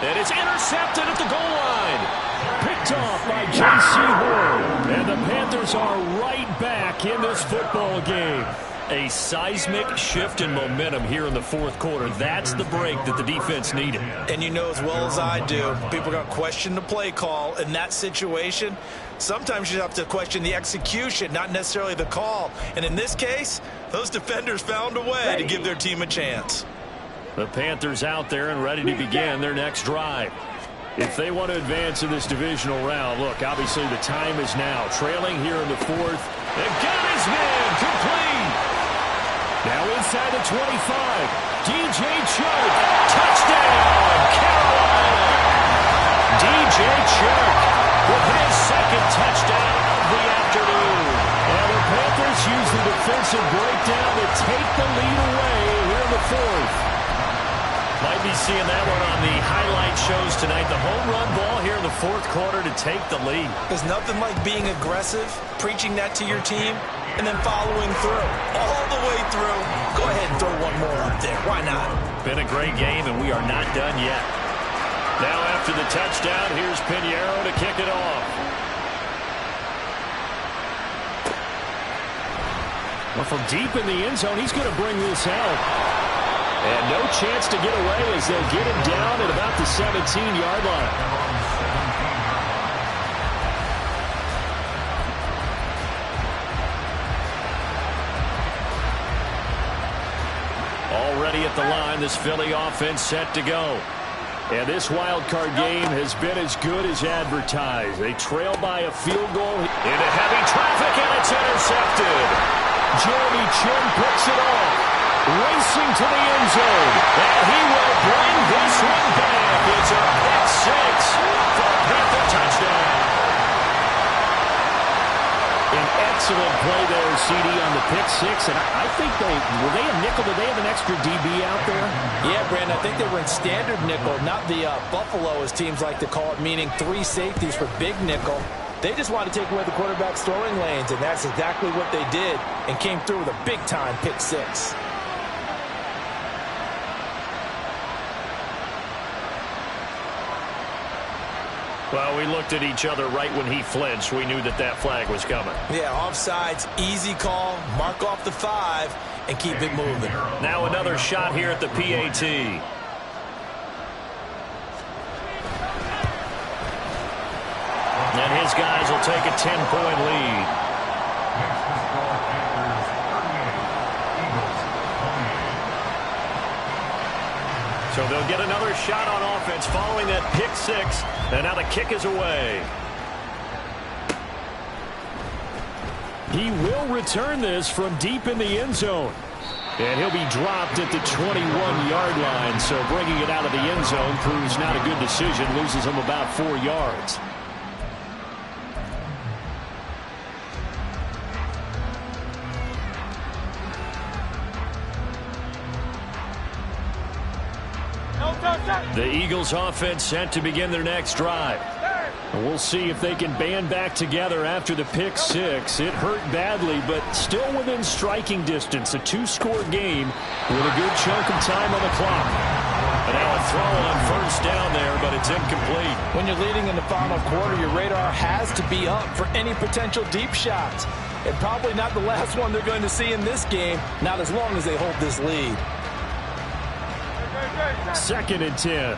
And it's intercepted at the goal line. Picked off by J.C. Horn. And the Panthers are right back in this football game. A seismic shift in momentum here in the 4th quarter. That's the break that the defense needed. And you know as well as I do, people are going to question the play call in that situation. Sometimes you have to question the execution, not necessarily the call. And in this case, those defenders found a way to give their team a chance. The Panthers out there and ready to begin their next drive. If they want to advance in this divisional round, look, obviously the time is now. Trailing here in the 4th. They've got his man complete. Now inside the 25. DJ Chark. Touchdown, Carolina. DJ Chark with his 2nd touchdown of the afternoon. And the Panthers use the defensive breakdown to take the lead away here in the 4th. Might be seeing that one on the highlight shows tonight. The home run ball here in the 4th quarter to take the lead. There's nothing like being aggressive, preaching that to your team, and then following through. All the way through. Go ahead and throw one more up there. Why not? Been a great game, and we are not done yet. Now after the touchdown, here's Pinheiro to kick it off. Well, from deep in the end zone, he's going to bring this out. And no chance to get away as they'll get him down at about the 17-yard line. ready at the line. This Philly offense set to go. And this wild card game has been as good as advertised. They trail by a field goal into heavy traffic, and it's intercepted. Jeremy Chin picks it off, racing to the end zone, and he will bring this one back. It's a pick six for a Panther touchdown. An excellent play there, CD, on the pick six. And I think were they a nickel? Did they have an extra DB out there? Yeah, Brandon, I think they were in standard nickel, not the Buffalo, as teams like to call it, meaning 3 safeties for big nickel. They just wanted to take away the quarterback's throwing lanes, and that's exactly what they did, and came through with a big-time pick six. Well, we looked at each other right when he flinched. We knew that flag was coming. Yeah, offsides, easy call, mark off the 5, and keep it moving. Now another shot here at the PAT. And his guys will take a 10-point lead. So they'll get another shot on offense following that pick six. And now the kick is away. He will return this from deep in the end zone. And he'll be dropped at the 21-yard line. So bringing it out of the end zone proves not a good decision. Loses him about 4 yards. The Eagles offense set to begin their next drive. And we'll see if they can band back together after the pick six. It hurt badly, but still within striking distance. A 2-score game with a good chunk of time on the clock. And now a throw on first down there, but it's incomplete. When you're leading in the final quarter, your radar has to be up for any potential deep shots. And probably not the last one they're going to see in this game, not as long as they hold this lead. 2nd and 10.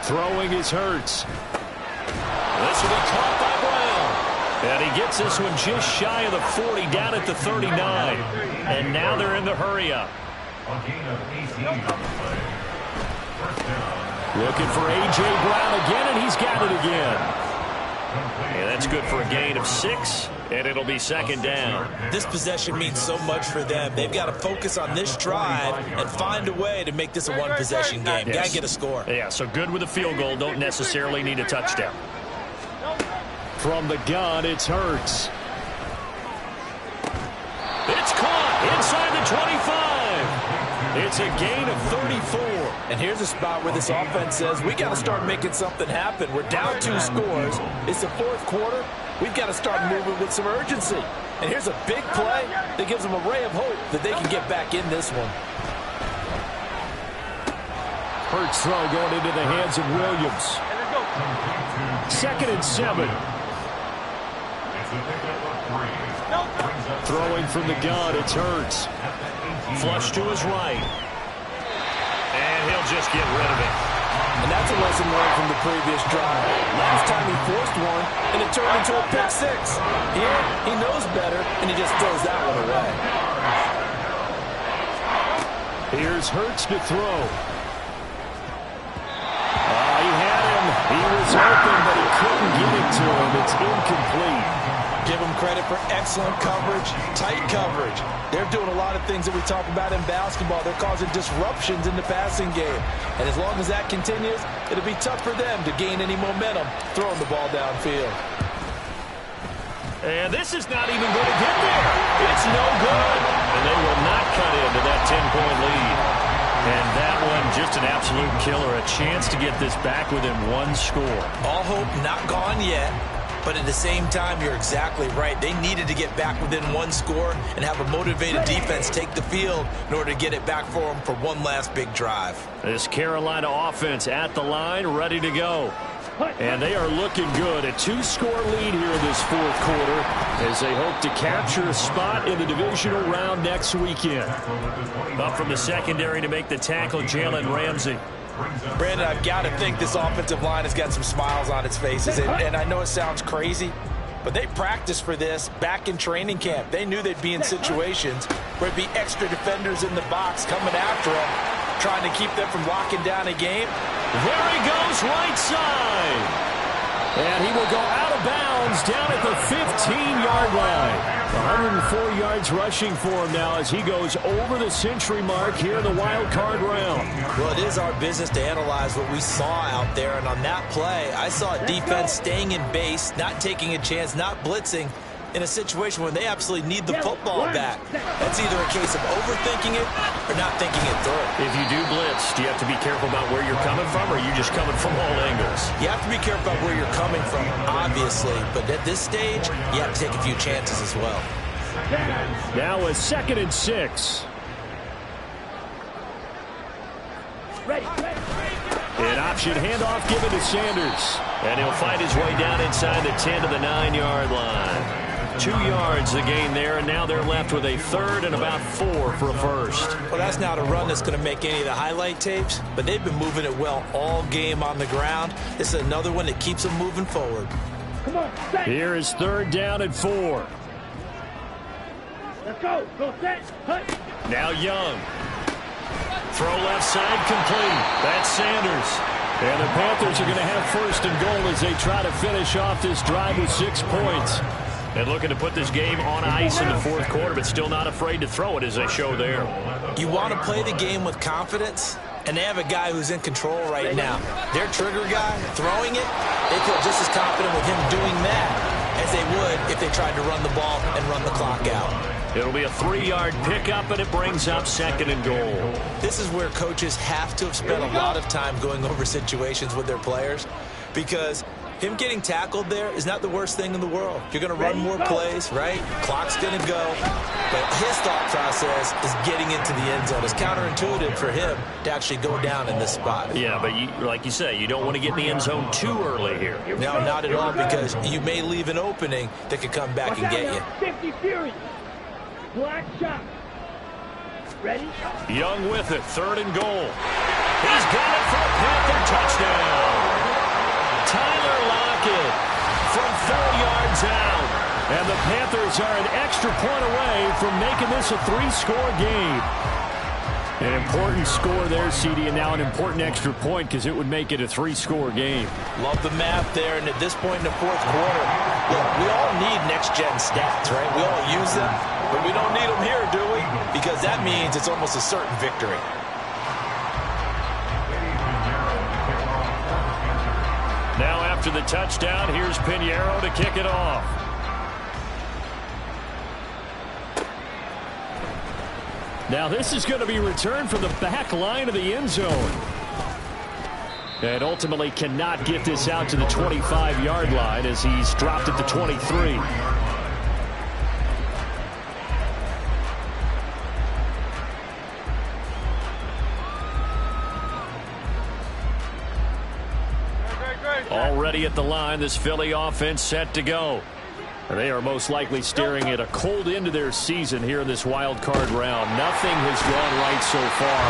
Throwing is Hurts. This will be caught by Brown. And he gets this one just shy of the 40, down at the 39. And now they're in the hurry-up. Looking for A.J. Brown again, and he's got it again. And that's good for a gain of 6, and it'll be 2nd down. This possession means so much for them. They've got to focus on this drive and find a way to make this a one-possession game. Got to get a score. Yeah, so good with a field goal. Don't necessarily need a touchdown. From the gun, it's Hurts. It's caught inside the 25. It's a gain of 34. And here's a spot where this offense says, we got to start making something happen. We're down 2 scores. It's the 4th quarter. We've got to start moving with some urgency. And here's a big play that gives them a ray of hope that they can get back in this one. Hurts throw going into the hands of Williams. 2nd and 7. Throwing from the gun, it's Hurts. Flush to his right. And he'll just get rid of it. And that's a lesson learned from the previous drive. Last time he forced one, and it turned into a pick six. Here, he knows better, and he just throws that one away. Here's Hurts to throw. He had him. He was open, but he couldn't get it to him. It's incomplete. Give them credit for excellent coverage, tight coverage. They're doing a lot of things that we talk about in basketball. They're causing disruptions in the passing game. And as long as that continues, it'll be tough for them to gain any momentum throwing the ball downfield. And this is not even going to get there. It's no good. And they will not cut into that 10-point lead. And that one, just an absolute killer. A chance to get this back within 1 score. All hope not gone yet. But at the same time, you're exactly right. They needed to get back within 1 score and have a motivated defense take the field in order to get it back for them for one last big drive. This Carolina offense at the line, ready to go. And they are looking good. A 2-score lead here in this 4th quarter as they hope to capture a spot in the divisional round next weekend. Up from the secondary to make the tackle, Jalen Ramsey. Brandon, I've got to think this offensive line has got some smiles on its faces. And I know it sounds crazy, but they practiced for this back in training camp. They knew they'd be in situations where it'd be extra defenders in the box coming after them, trying to keep them from locking down a game. There he goes, right side. And he will go out of bounds down at the 15-yard line. 104 yards rushing for him now as he goes over the century mark here in the wild card round. Well, it is our business to analyze what we saw out there. And on that play, I saw a defense staying in base, not taking a chance, not blitzing, in a situation where they absolutely need the football back. That's either a case of overthinking it or not thinking it through. If you do blitz, do you have to be careful about where you're coming from, or are you just coming from all angles? You have to be careful about where you're coming from, obviously, but at this stage, you have to take a few chances as well. Now a 2nd and 6. An option handoff given to Sanders. And he'll find his way down inside the 10 to the 9-yard line. 2 yards the gain there, and now they're left with a 3rd and about 4 for a first. Well, that's not a run that's going to make any of the highlight tapes, but they've been moving it well all game on the ground. This is another one that keeps them moving forward. Come on, set. Here is 3rd down and 4. Let's go. Go set. Hut. Now Young. Throw left side complete. That's Sanders. And the Panthers are going to have 1st and goal as they try to finish off this drive with 6 points. And looking to put this game on ice in the 4th quarter, but still not afraid to throw it as they show there. You want to play the game with confidence, and they have a guy who's in control right now. Their trigger guy, throwing it, they feel just as confident with him doing that as they would if they tried to run the ball and run the clock out. It'll be a 3-yard pickup, and it brings up 2nd and goal. This is where coaches have to have spent a lot of time going over situations with their players, because him getting tackled there is not the worst thing in the world. You're going to run more plays, right? Clock's going to go. But his thought process is getting into the end zone. It's counterintuitive for him to actually go down in this spot. Yeah, but like you say, you don't want to get in the end zone too early here. No, not at all, because you may leave an opening that could come back and get you. 50 Fury. Black shot. Ready? Young with it, 3rd and goal. He's got it for a Panther touchdown. Tyler Lockett from 4 yards out. And the Panthers are an extra point away from making this a 3-score game. An important score there, CD, and now an important extra point because it would make it a 3-score game. Love the math there, and at this point in the 4th quarter, look, we all need next-gen stats, right? We all use them, but we don't need them here, do we? Because that means it's almost a certain victory. Now after the touchdown, here's Pinheiro to kick it off. Now this is going to be returned from the back line of the end zone. And ultimately cannot get this out to the 25-yard line as he's dropped at the 23. Already at the line, this Philly offense set to go. They are most likely staring at a cold end to their season here in this wild card round. Nothing has gone right so far,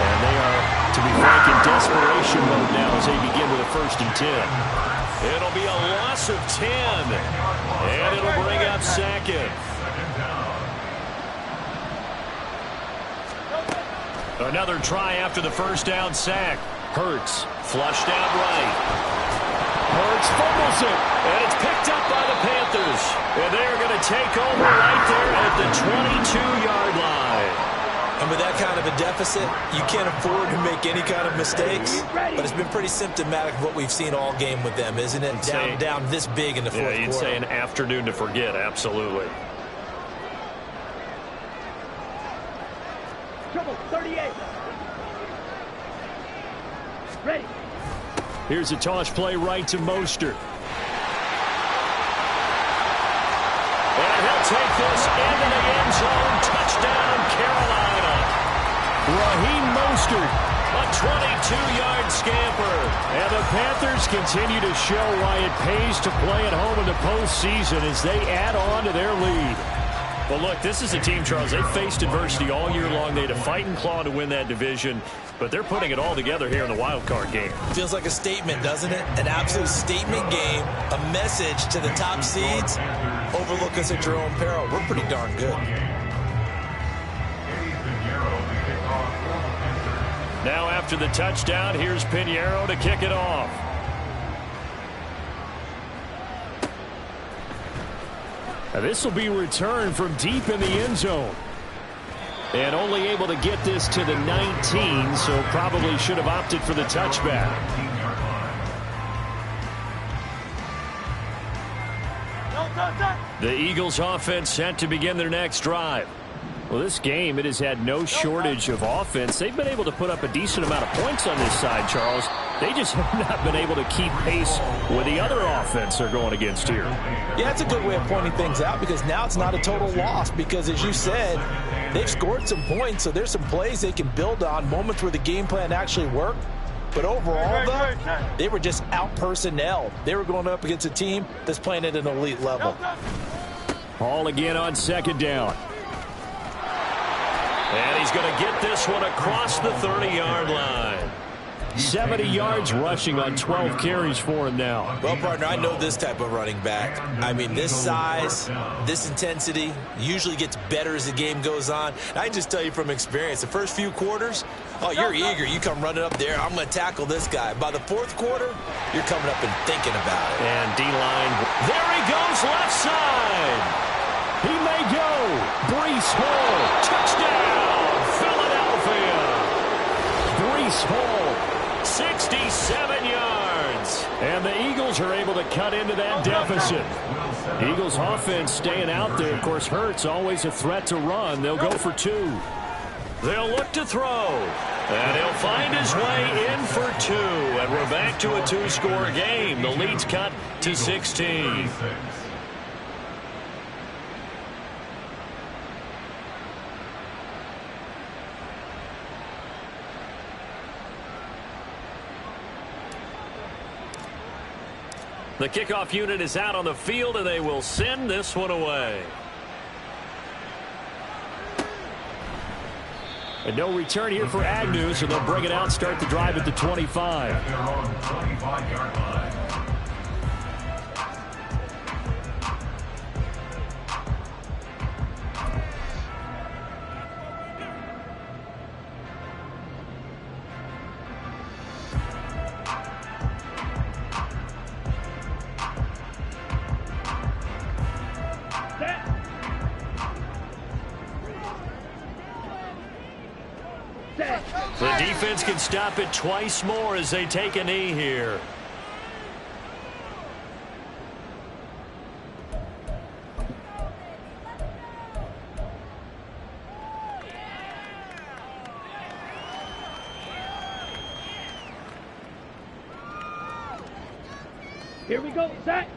and they are, to be frank, in desperation mode now as they begin with a 1st and 10. It'll be a loss of 10, and it'll bring up 2nd. Another try after the 1st down sack. Hurts, flushed out right. Hurts fumbles it, and it's picked up by the Panthers. And they're going to take over right there at the 22-yard line. And with that kind of a deficit, you can't afford to make any kind of mistakes. But it's been pretty symptomatic of what we've seen all game with them, isn't it? Down this big in the 4th quarter. You'd say an afternoon to forget, absolutely. Trouble, 38. Ready. Here's a toss play right to Mostert. And he'll take this into the end zone. Touchdown, Carolina. Raheem Mostert, a 22-yard scamper. And the Panthers continue to show why it pays to play at home in the postseason as they add on to their lead. Well, look, this is a team, Charles. They faced adversity all year long. They had to fight and claw to win that division, but they're putting it all together here in the wild card game. Feels like a statement, doesn't it? An absolute statement game, a message to the top seeds. Overlook us at your own peril. We're pretty darn good. Now after the touchdown, here's Pinheiro to kick it off. Now this will be returned from deep in the end zone. And only able to get this to the 19, so probably should have opted for the touchback. The Eagles offense set to begin their next drive. Well, this game, it has had no shortage of offense. They've been able to put up a decent amount of points on this side, Charles. They just have not been able to keep pace with the other offense they're going against here. Yeah, it's a good way of pointing things out because now it's not a total loss because, as you said, they've scored some points, so there's some plays they can build on, moments where the game plan actually worked. But overall, though, they were just out-personnel. They were going up against a team that's playing at an elite level. Ball again on second down. And he's going to get this one across the 30-yard line. 70 yards rushing on 12 carries for him now. Well, partner, I know this type of running back. I mean, this size, this intensity usually gets better as the game goes on. I can just tell you from experience, the first few quarters, oh, you're eager. You come running up there. I'm going to tackle this guy. By the fourth quarter, you're coming up and thinking about it. And D-line, there he goes, left side. He may go. Breece Hall, touchdown, Philadelphia. Breece Hall, 67 yards. And the Eagles are able to cut into that deficit. Eagles offense staying out there. Of course, Hurts always a threat to run. They'll go for two. They'll look to throw. And he'll find his way in for two. And we're back to a two-score game. The lead's cut to 16. The kickoff unit is out on the field, and they will send this one away. And no return here for Agnew, so they'll bring it out, start the drive at the 25. At their own 25-yard line. The defense can stop it twice more as they take a knee here. Here we go, set.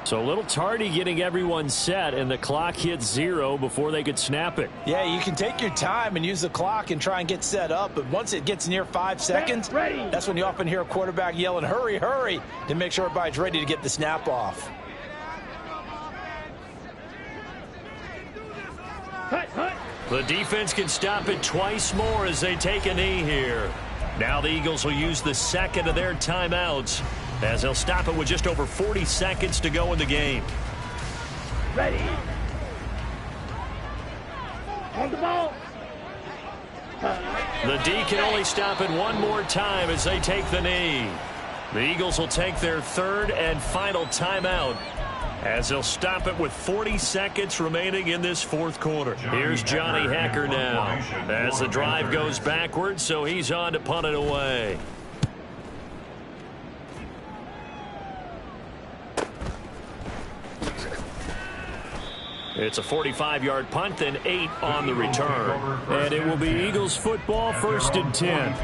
So a little tardy getting everyone set, and the clock hits 0 before they could snap it. Yeah, you can take your time and use the clock and try and get set up, but once it gets near 5 seconds, that's when you often hear a quarterback yelling, hurry, hurry, to make sure everybody's ready to get the snap off. The defense can stop it twice more as they take a knee here. Now the Eagles will use the second of their timeouts as they'll stop it with just over 40 seconds to go in the game. Ready. On the ball. The D can only stop it one more time as they take the knee. The Eagles will take their third and final timeout as they'll stop it with 40 seconds remaining in this fourth quarter. Here's Johnny Hekker now as the drive goes backwards, so he's on to punt it away. It's a 45-yard punt, then 8 on the return. And it will be Eagles football, 1st and 10.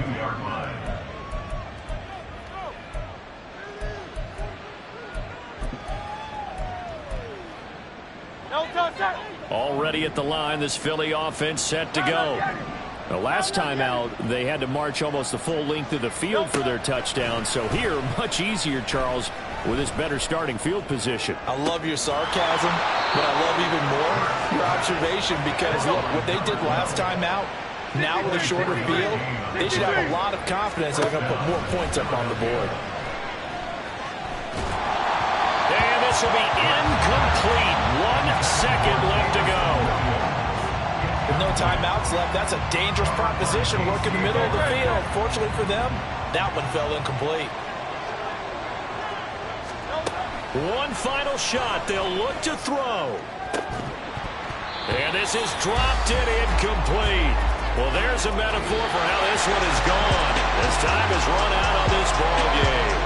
Already at the line, this Philly offense set to go. The last time out, they had to march almost the full length of the field for their touchdown. So here, much easier, Charles, with his better starting field position. I love your sarcasm, but I love even more your observation because, look, what they did last time out, now with a shorter field, they should have a lot of confidence they're going to put more points up on the board. And this will be incomplete. 1 second left to go. With no timeouts left, that's a dangerous proposition. Work in the middle of the field. Fortunately for them, that one fell incomplete. One final shot. They'll look to throw. And this is dropped and incomplete. Well, there's a metaphor for how this one is gone. As time has run out on this ball game.